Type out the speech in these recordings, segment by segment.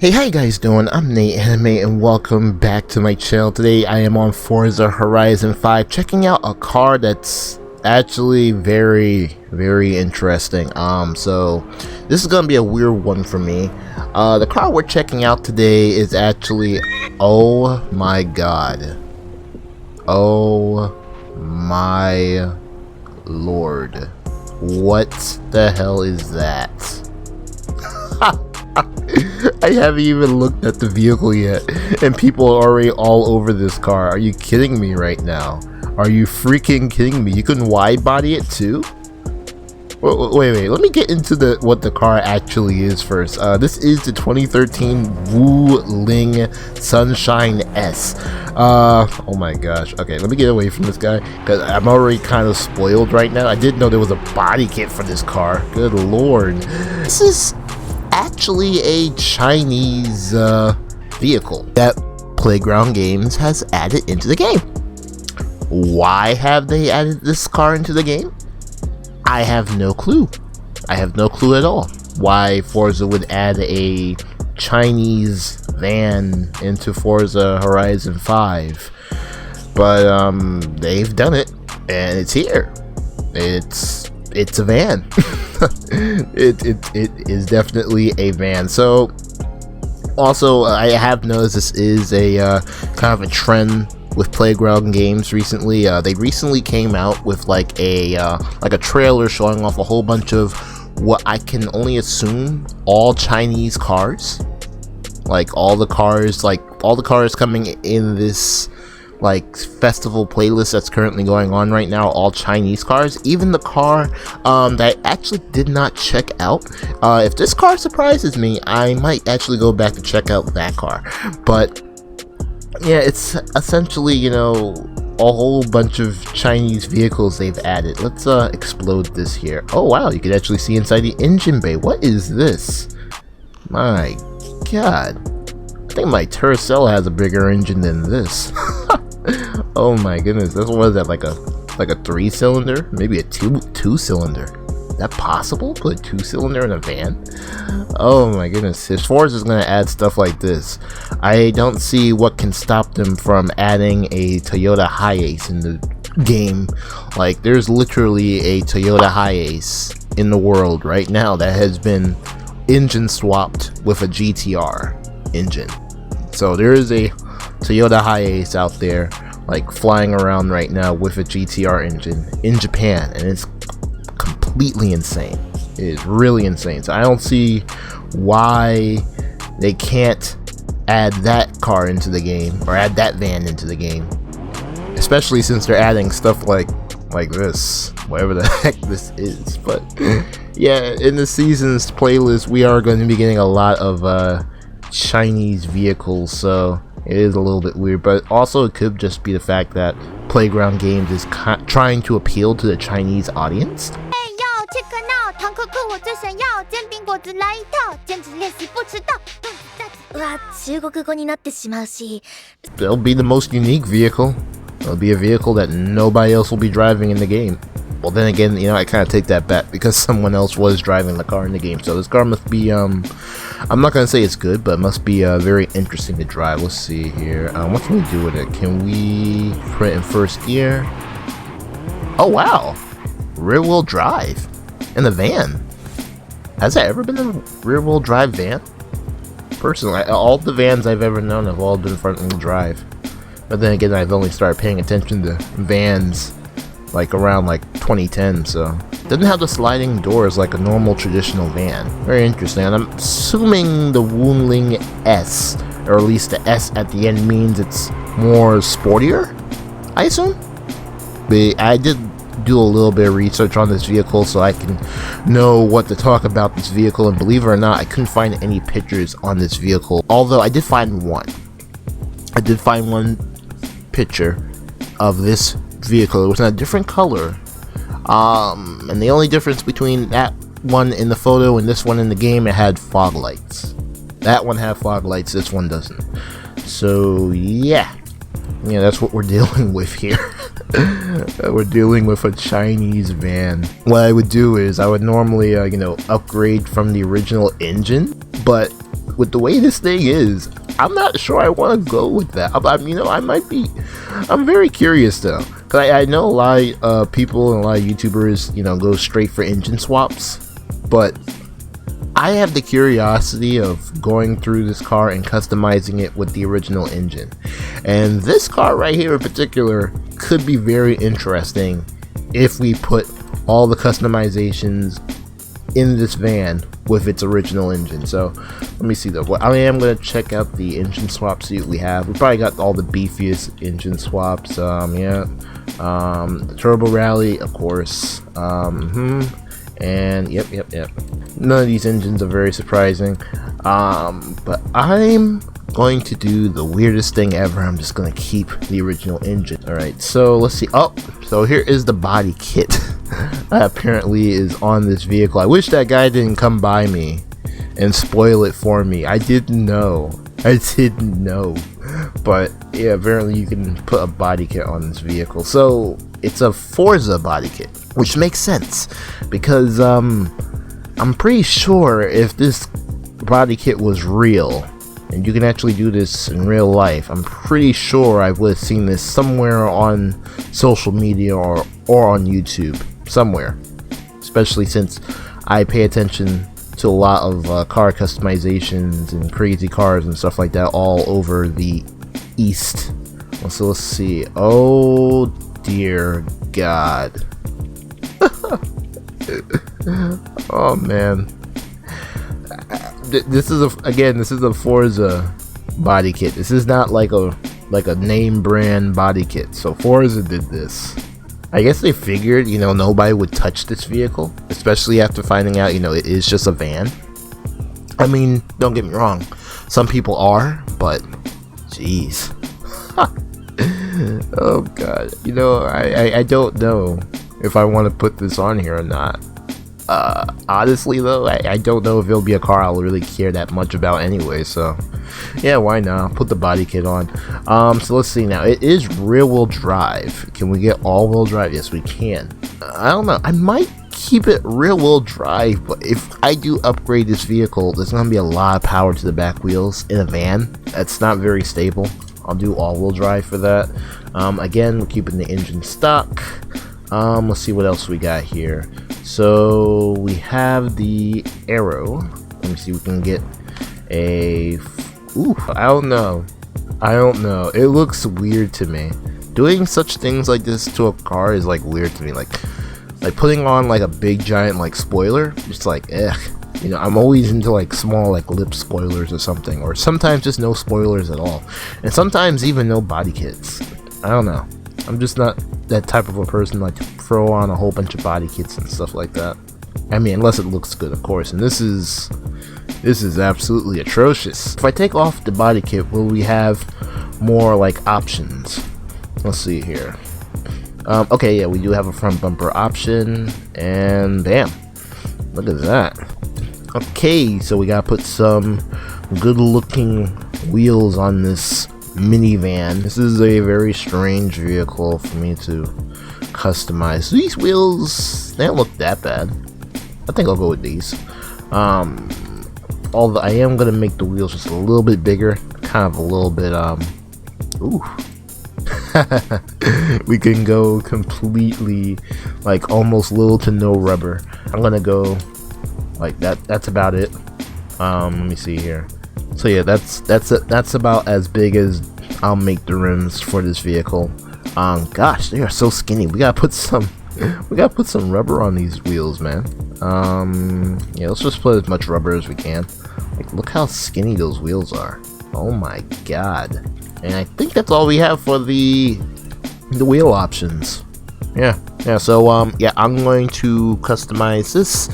Hey, how you guys doing? I'm Nate Anime and welcome back to my channel. Today I am on Forza Horizon 5 checking out a car that's actually very interesting. So this is gonna be a weird one for me. The car we're checking out today is actually, oh my god, oh my lord, what the hell is that? I haven't even looked at the vehicle yet, and people are already all over this car. Are you kidding me right now? Are you freaking kidding me? You can wide body it too? Wait, let me get into what the car actually is first. This is the 2013 Wuling Sunshine S. Oh my gosh. Okay, let me get away from this guy because I'm already kind of spoiled right now. I didn't know there was a body kit for this car. Good lord. This is actually a Chinese vehicle that Playground Games has added into the game. Why have they added this car into the game? I have no clue. I have no clue at all why Forza would add a Chinese van into Forza Horizon 5. But they've done it and it's here. It's a van. it is definitely a van. So also I have noticed this is a kind of a trend with Playground Games recently. They recently came out with like a trailer showing off a whole bunch of what I can only assume all Chinese cars, like all the cars coming in this like festival playlist that's currently going on right now, all Chinese cars. Even the car that I actually did not check out, if this car surprises me, I might actually go back to check out that car. But yeah, it's essentially, you know, a whole bunch of Chinese vehicles they've added. Let's explode this here. Oh wow, you can actually see inside the engine bay. What is this? My god, I think my Tercel has a bigger engine than this. Oh my goodness, this was that like a 3-cylinder, maybe a two cylinder. Is that possible? Put a 2-cylinder in a van? Oh my goodness, if Forza is gonna add stuff like this, I don't see what can stop them from adding a Toyota Hiace in the game. Like, there's literally a Toyota Hiace in the world right now that has been engine swapped with a GTR engine. So there is a Toyota Hiace out there like flying around right now with a GTR engine in Japan, and it's completely insane. It is really insane. So I don't see why they can't add that car into the game or add that van into the game, especially since they're adding stuff like this, whatever the heck this is. But yeah, in the season's playlist we are going to be getting a lot of Chinese vehicles, so it is a little bit weird. But also it could just be the fact that Playground Games is trying to appeal to the Chinese audience. It'll be the most unique vehicle. It'll be a vehicle that nobody else will be driving in the game. Well, then again, you know, I kind of take that back because someone else was driving the car in the game. So this car must be, I'm not going to say it's good, but it must be very interesting to drive. Let's see here. What can we do with it? Can we put it in first gear? Oh, wow. Rear-wheel drive in the van. Has that ever been a rear-wheel drive van? Personally, all the vans I've ever known have all been front-wheel drive. But then again, I've only started paying attention to vans like around like 2010, so it doesn't have the sliding doors like a normal traditional van. Very interesting. And I'm assuming the Wuling S, or at least the S at the end, means it's more sportier, I assume. But I did do a little bit of research on this vehicle so I can know what to talk about this vehicle, and believe it or not, I couldn't find any pictures on this vehicle, although I did find one. I did find one picture of this vehicle. It was in a different color, and the only difference between that one in the photo and this one in the game, it had fog lights. That one had fog lights, this one doesn't. So yeah, that's what we're dealing with here. We're dealing with a Chinese van. What I would do is I would normally upgrade from the original engine, but with the way this thing is, I'm not sure I want to go with that. I'm very curious though, because I know a lot of people and a lot of YouTubers, go straight for engine swaps, but I have the curiosity of going through this car and customizing it with the original engine. And this car right here in particular could be very interesting if we put all the customizations in this van with its original engine. So let me see though. I am going to check out the engine swap, see what we have. We probably got all the beefiest engine swaps. The Turbo Rally, of course. And yep. None of these engines are very surprising. But I'm going to do the weirdest thing ever. I'm just going to keep the original engine. Alright, so let's see. Oh, so here is the body kit that apparently is on this vehicle. I wish that guy didn't come by me and spoil it for me. I didn't know. But yeah, apparently you can put a body kit on this vehicle. So it's a Forza body kit, which makes sense because I'm pretty sure if this body kit was real and you can actually do this in real life, I'm pretty sure I would have seen this somewhere on social media or on YouTube somewhere, especially since I pay attention to a lot of car customizations and crazy cars and stuff like that all over the East. So let's see. Oh dear God. Oh man, this is a Forza body kit. This is not like a name brand body kit. So Forza did this. I guess they figured nobody would touch this vehicle, especially after finding out it is just a van. I mean, don't get me wrong, some people are, but jeez. Oh god, I don't know if I want to put this on here or not. Honestly though, I don't know if it'll be a car I'll really care that much about anyway, so yeah, why not? Put the body kit on. So let's see now. It is rear wheel drive. Can we get all wheel drive? Yes, we can. I don't know. I might keep it rear wheel drive, but if I do upgrade this vehicle, there's gonna be a lot of power to the back wheels in a van. That's not very stable. I'll do all wheel drive for that. Again, we're keeping the engine stock. Let's see what else we got here. So we have the Arrow. Let me see if we can get a... Ooh, I don't know. It looks weird to me. Doing such things like this to a car is like weird to me. Like putting on like a big giant like spoiler. Just like, ugh. I'm always into like small like lip spoilers or something. Or sometimes just no spoilers at all. And sometimes even no body kits. I don't know. I'm just not that type of a person like to throw on a whole bunch of body kits and stuff like that. I mean, unless it looks good, of course. And this is absolutely atrocious. If I take off the body kit, will we have more like options? Let's see here. Okay, yeah, we do have a front bumper option, and bam, look at that. Okay, so we gotta put some good looking wheels on this minivan. This is a very strange vehicle for me to customize. These wheels, they don't look that bad. I think I'll go with these. Although I am gonna make the wheels just a little bit bigger, kind of a little bit ooh. We can go completely like almost little to no rubber. I'm gonna go like that. That's about it. Let me see here. So yeah, that's about as big as I'll make the rims for this vehicle. Gosh, they are so skinny. We gotta put some rubber on these wheels, man. Yeah, let's just put as much rubber as we can. Like, look how skinny those wheels are. Oh my god. And I think that's all we have for the wheel options. Yeah. So yeah, I'm going to customize this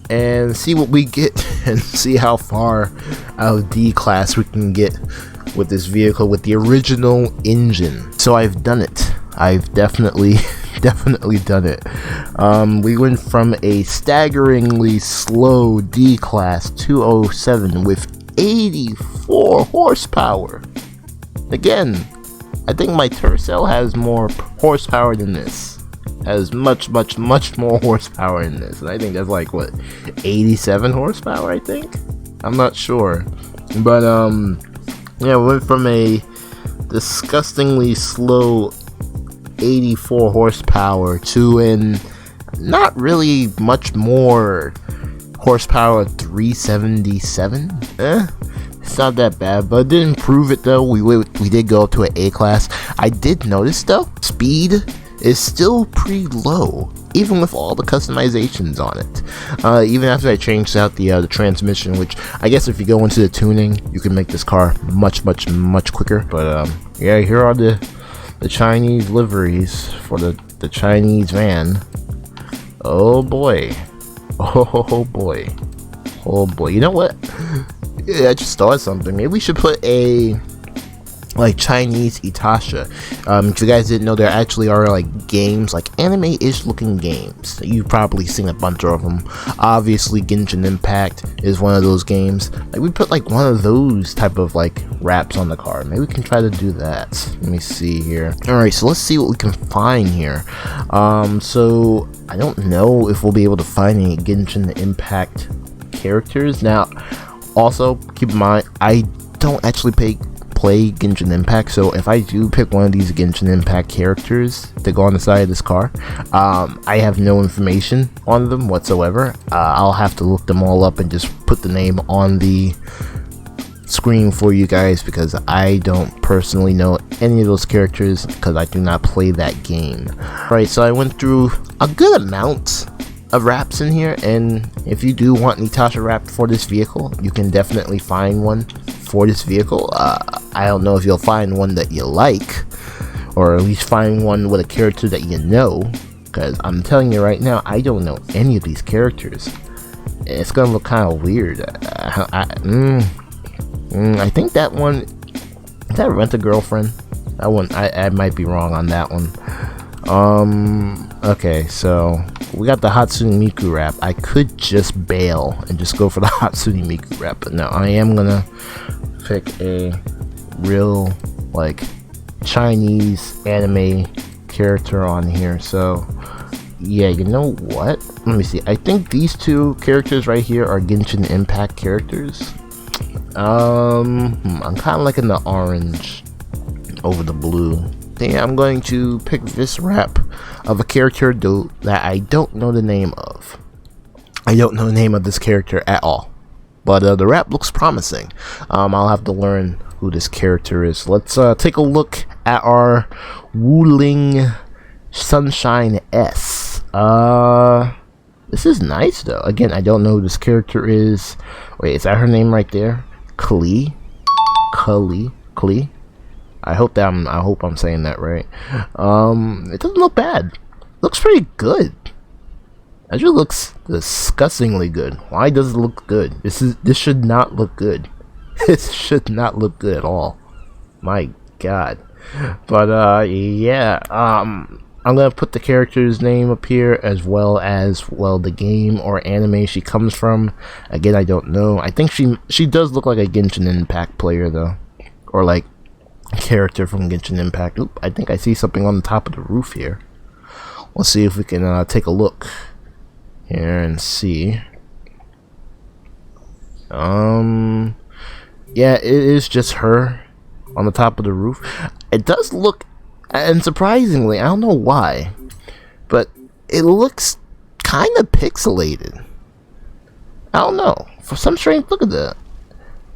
and see what we get and see how far out of D class we can get with this vehicle with the original engine. So I've done it. I've definitely done it. We went from a staggeringly slow D class 207 with 84 horsepower. Again, I think my Tercel has more horsepower than this. Has much more horsepower in this, and I think that's like what, 87 horsepower, I think. I'm not sure. But yeah, we went from a disgustingly slow 84 horsepower to an not really much more horsepower 377. It's not that bad, but it didn't prove it though. We did go up to an A class. I did notice though, speed is still pretty low, even with all the customizations on it. Even after I changed out the transmission, which I guess if you go into the tuning, you can make this car much quicker. But yeah, here are the Chinese liveries for the Chinese van. Oh boy. Oh boy. Oh boy. You know what? Yeah, I just thought of something. Maybe we should put a like Chinese Itasha. If you guys didn't know, there actually are like games, like anime-ish looking games. You've probably seen a bunch of them. Obviously Genshin Impact is one of those games. Like we put like one of those type of like wraps on the car. Maybe we can try to do that. Let me see here. Alright, so let's see what we can find here. So I don't know if we'll be able to find any Genshin Impact characters. Now also keep in mind, I don't actually play Genshin Impact, so if I do pick one of these Genshin Impact characters to go on the side of this car, I have no information on them whatsoever. I'll have to look them all up and just put the name on the screen for you guys, because I don't personally know any of those characters because I do not play that game. Right, so I went through a good amount of wraps in here, and if you do want Itasha wrap for this vehicle, you can definitely find one for this vehicle. I don't know if you'll find one that you like, or at least find one with a character that you know, because I'm telling you right now, I don't know any of these characters. It's gonna look kind of weird. I think that one, is that Rent a Girlfriend? That one, I might be wrong on that one. Okay, so we got the Hatsune Miku wrap. I could just bail and just go for the Hatsune Miku wrap, but no, I am gonna pick a real like Chinese anime character on here. So yeah, you know what, let me see. I think these two characters right here are Genshin Impact characters. I'm kind of liking the orange over the blue. Yeah, I'm going to pick this wrap of a character that I don't know the name of. I don't know the name of this character at all, but the wrap looks promising. I'll have to learn who this character is. Let's take a look at our Wuling Sunshine S. This is nice though. Again, I don't know who this character is. Wait, is that her name right there? Klee? I hope I'm saying that right. It doesn't look bad. Looks pretty good. Actually looks disgustingly good. Why does it look good? This should not look good. This should not look good at all. My god. But yeah, I'm gonna put the character's name up here, as well as the game or anime she comes from. Again, I don't know. I think she does look like a Genshin Impact player though, or like character from Genshin Impact. Oop, I think I see something on the top of the roof here. Let's see if we can take a look here and see. Yeah, it is just her on the top of the roof. It does look, and surprisingly, I don't know why, but it looks kind of pixelated. I don't know, for some strange, look at that.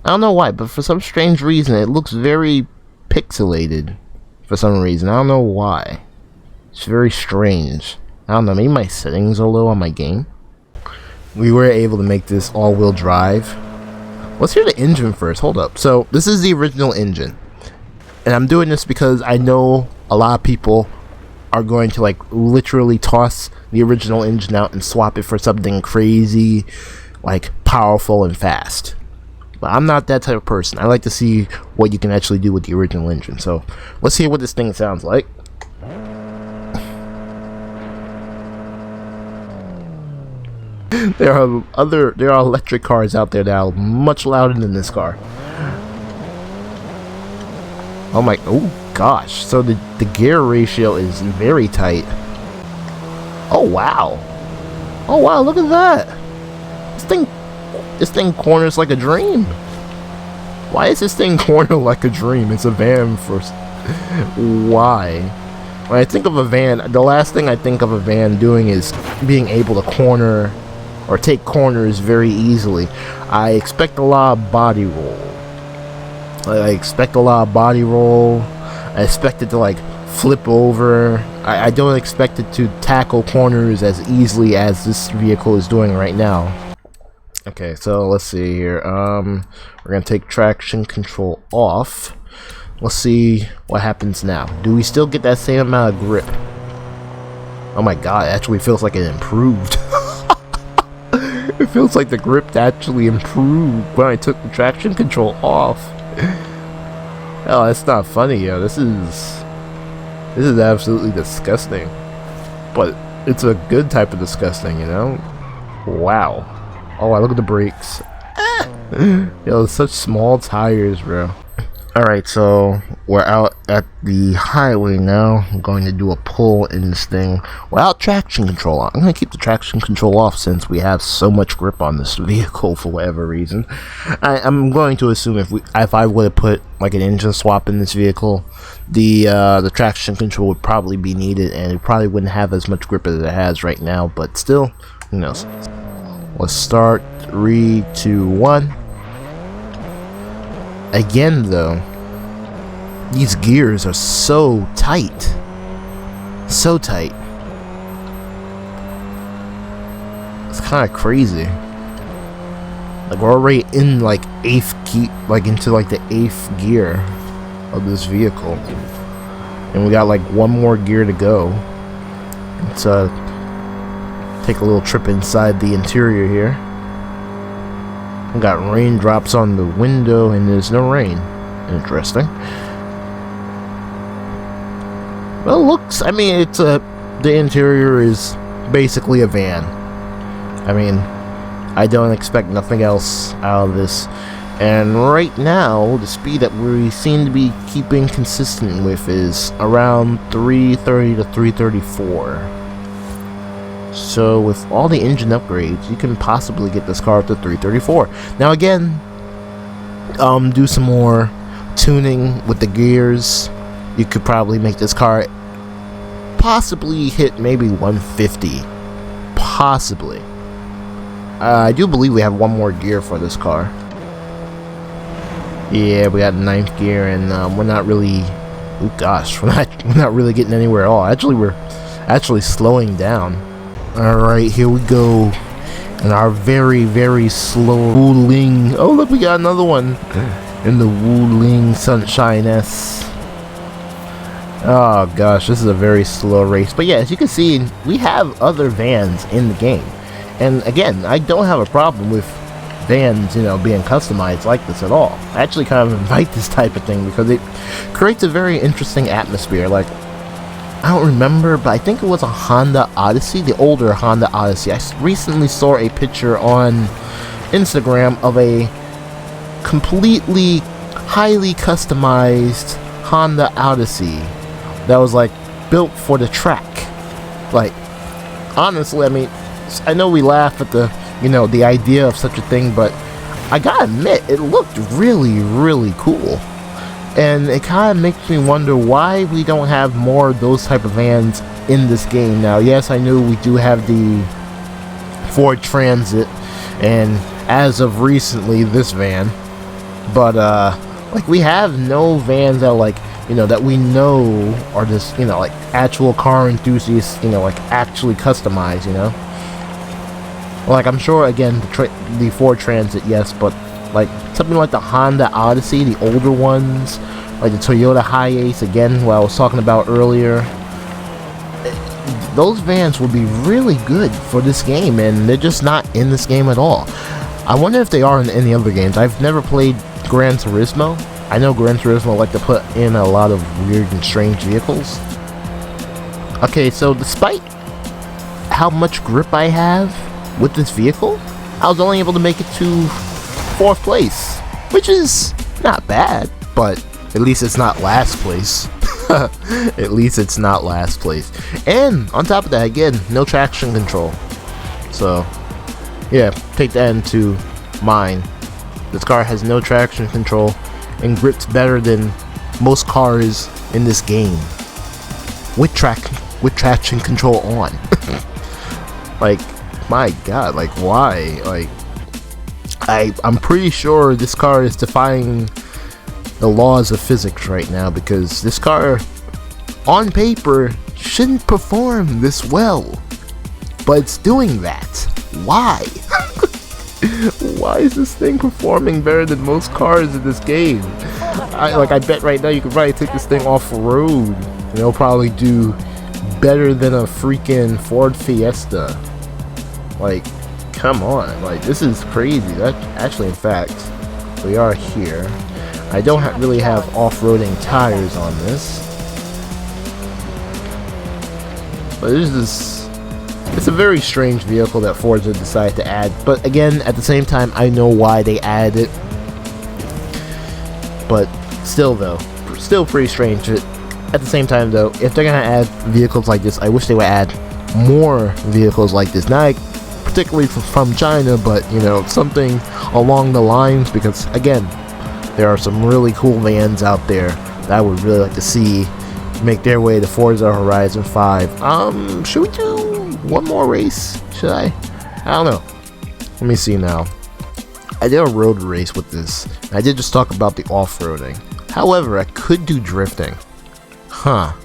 I don't know why, but for some strange reason it looks very pixelated for some reason. I don't know why. It's very strange. I don't know, maybe my settings are low on my game. We were able to make this all-wheel drive. Let's hear the engine first. Hold up. So this is the original engine, and I'm doing this because I know a lot of people are going to like literally toss the original engine out and swap it for something crazy, like powerful and fast. But I'm not that type of person. I like to see what you can actually do with the original engine. So let's hear what this thing sounds like. There are electric cars out there that are much louder than this car. Oh gosh. So the gear ratio is very tight. Oh wow. Oh wow, look at that. This thing This thing corners like a dream. Why is this thing corner like a dream? It's a van for... Why? When I think of a van, the last thing I think of a van doing is being able to corner or take corners very easily. I expect a lot of body roll. I expect it to like flip over. I don't expect it to tackle corners as easily as this vehicle is doing right now. Okay, so let's see here. We're gonna take traction control off. Let's see what happens now. Do we still get that same amount of grip? Oh my god, it actually feels like it improved. It feels like the grip actually improved when I took the traction control off. Oh, that's not funny, yo. This is absolutely disgusting. But it's a good type of disgusting, you know? Wow. Oh, look at the brakes. Yo, such small tires, bro. Alright, so we're out at the highway now. I'm going to do a pull in this thing without traction control on. I'm going to keep the traction control off since we have so much grip on this vehicle for whatever reason. I'm going to assume if I would have put like an engine swap in this vehicle, the traction control would probably be needed and it probably wouldn't have as much grip as it has right now, but still, who knows. Let's start 3, 2, 1. Again though, these gears are so tight. So tight. It's kind of crazy. Like we're already in like 8th key, like into like the 8th gear of this vehicle. And we got like one more gear to go. Let's take a little trip inside the interior here. We got raindrops on the window and there's no rain. Interesting. Well, looks, I mean, it's the interior is basically a van. I mean, I don't expect nothing else out of this. And right now, the speed that we seem to be keeping consistent with is around 330 to 334. So with all the engine upgrades, you can possibly get this car up to 334. Now again, do some more tuning with the gears. You could probably make this car possibly hit maybe 150. Possibly. I do believe we have one more gear for this car. Yeah, we got 9th gear, and we're not really. Oh gosh, we're not really getting anywhere at all. Actually, we're actually slowing down. Alright, here we go. And our very, very slow Wuling. Oh, look, we got another one. In the Wuling Sunshine S. Oh, gosh, this is a very slow race. But yeah, as you can see, we have other vans in the game. And again, I don't have a problem with vans, you know, being customized like this at all. I actually kind of invite this type of thing because it creates a very interesting atmosphere. Like, I don't remember, but I think it was a Honda Odyssey, the older Honda Odyssey. I recently saw a picture on Instagram of a completely highly customized Honda Odyssey that was like built for the track. Like, honestly, I mean, I know we laugh at the, you know, the idea of such a thing, but I gotta admit, it looked really, really cool. And it kind of makes me wonder why we don't have more of those type of vans in this game. Now, yes, I know we do have the Ford Transit, and as of recently, this van. But, like, we have no vans that, like, you know, that we know are just, you know, like, actual car enthusiasts, you know, like, actually customized, you know? Like, I'm sure, again, the Ford Transit, yes, but like something like the Honda Odyssey, the older ones, like the Toyota Hiace, again, what I was talking about earlier. Those vans would be really good for this game, and they're just not in this game at all. I wonder if they are in any other games. I've never played Gran Turismo. I know Gran Turismo like to put in a lot of weird and strange vehicles. Okay, so despite how much grip I have with this vehicle, I was only able to make it to 4th place, which is not bad, but at least it's not last place. At least it's not last place. And on top of that, again, no traction control. So yeah, take that into mine. This car has no traction control and grips better than most cars in this game with traction control on. Like, my god, like, why? Like, I'm pretty sure this car is defying the laws of physics right now, because this car on paper shouldn't perform this well, but it's doing that. Why? Why is this thing performing better than most cars in this game? I bet right now you could probably take this thing off road and it'll probably do better than a freaking Ford Fiesta. Like, come on, like, this is crazy. That actually, in fact, we are here. I don't really have off-roading tires on this, but it's a very strange vehicle that Forza decided to add. But again, at the same time, I know why they added it. But still, though, still pretty strange. At the same time, though, if they're gonna add vehicles like this, I wish they would add more vehicles like this. Not particularly from China, but, you know, something along the lines, because again, there are some really cool vans out there that I would really like to see make their way to Forza Horizon 5. Should we do one more race? Should I don't know. Let me see now. I did a road race with this. I did just talk about the off-roading. However, I could do drifting. Let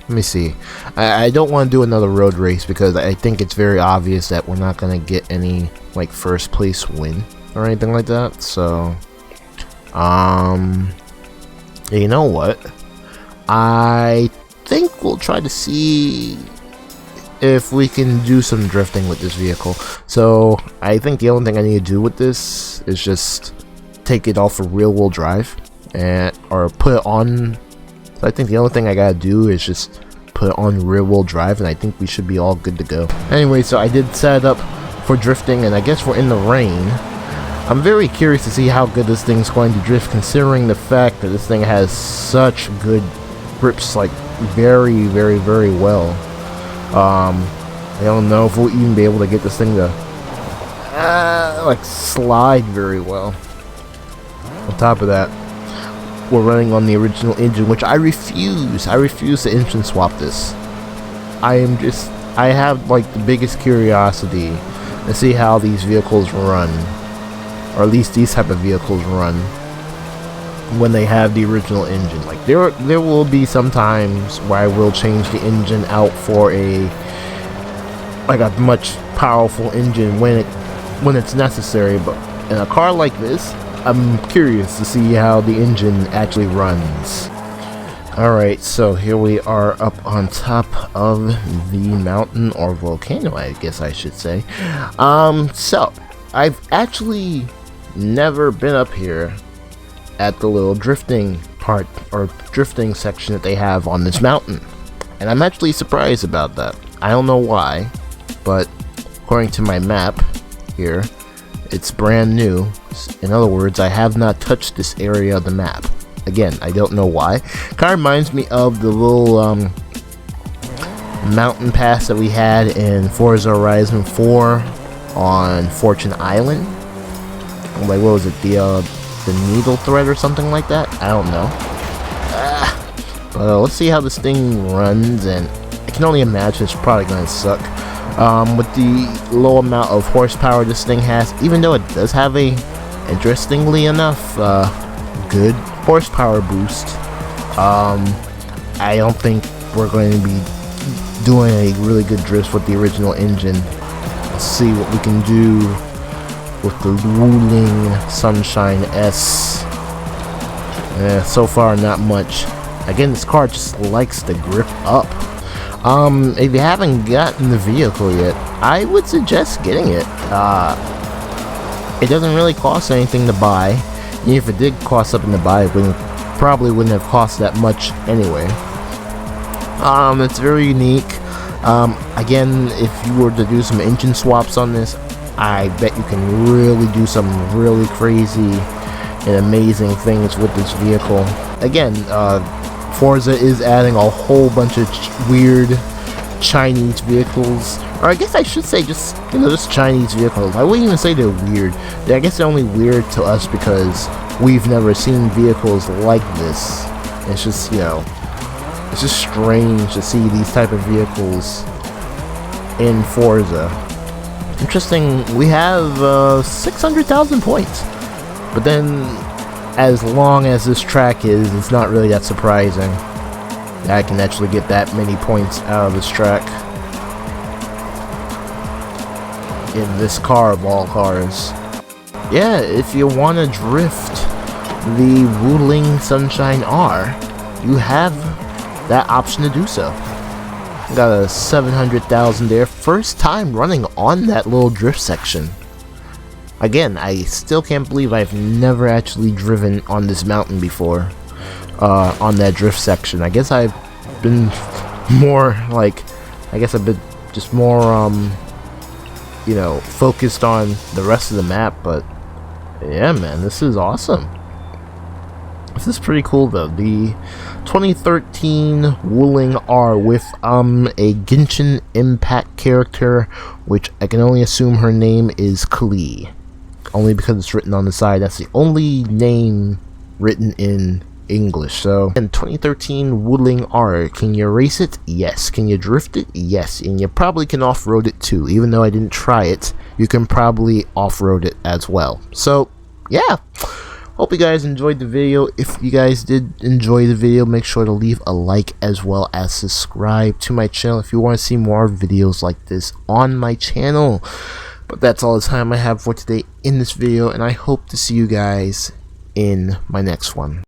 me see. I don't want to do another road race because I think it's very obvious that we're not going to get any, like, first place win or anything like that. So, you know what? I think we'll try to see if we can do some drifting with this vehicle. So, I think the only thing I need to do with this is just take it off of rear-wheel drive or put it on. I think the only thing I gotta do is just put it on rear-wheel drive, and I think we should be all good to go. Anyway, so I did set it up for drifting, and I guess we're in the rain. I'm very curious to see how good this thing's going to drift, considering the fact that this thing has such good grips, like very, very, very well. I don't know if we'll even be able to get this thing to like slide very well. On top of that, we're running on the original engine, which I refuse to engine swap this. I have like the biggest curiosity to see how these vehicles run, or at least these type of vehicles run when they have the original engine. Like, there will be some times where I will change the engine out for a much powerful engine when it's necessary, but in a car like this, I'm curious to see how the engine actually runs. Alright, so here we are up on top of the mountain, or volcano, I guess I should say. So, I've actually never been up here at the little drifting part, or drifting section that they have on this mountain. And I'm actually surprised about that. I don't know why, but according to my map here, it's brand new. In other words, I have not touched this area of the map. Again, I don't know why. Kind of reminds me of the little mountain pass that we had in Forza Horizon 4 on Fortune Island. Like, what was it? The needle thread or something like that? I don't know. But let's see how this thing runs, and I can only imagine it's probably going to suck. With the low amount of horsepower this thing has, even though it does have a, interestingly enough, good horsepower boost, I don't think we're going to be doing a really good drift with the original engine. Let's see what we can do with the Wuling Sunshine S. So far, not much. Again, this car just likes to grip up. If you haven't gotten the vehicle yet, I would suggest getting it. It doesn't really cost anything to buy. Even if it did cost something to buy, it probably wouldn't have cost that much anyway. It's very unique. Again, if you were to do some engine swaps on this, I bet you can really do some really crazy and amazing things with this vehicle. Again, Forza is adding a whole bunch of weird Chinese vehicles, or I guess I should say just, you know, just Chinese vehicles. I wouldn't even say they're weird. I guess they're only weird to us because we've never seen vehicles like this. It's just, you know, it's just strange to see these type of vehicles in Forza. Interesting, we have 600,000 points, but then as long as this track is, it's not really that surprising that I can actually get that many points out of this track in this car of all cars. Yeah, if you want to drift the Wuling Sunshine R, you have that option to do so. Got a 700,000 there. First time running on that little drift section. Again, I still can't believe I've never actually driven on this mountain before. On that drift section. I guess I've been more like, I've been just more you know, focused on the rest of the map, but yeah, man, this is awesome. This is pretty cool though. The 2013 Wuling R with a Genshin Impact character, which I can only assume her name is Klee. Only because it's written on the side. That's the only name written in English. So, in 2013 Wuling R, can you race it? Yes. Can you drift it? Yes. And you probably can off-road it too. Even though I didn't try it, you can probably off-road it as well. So, yeah. Hope you guys enjoyed the video. If you guys did enjoy the video, make sure to leave a like as well as subscribe to my channel if you want to see more videos like this on my channel. But that's all the time I have for today in this video, and I hope to see you guys in my next one.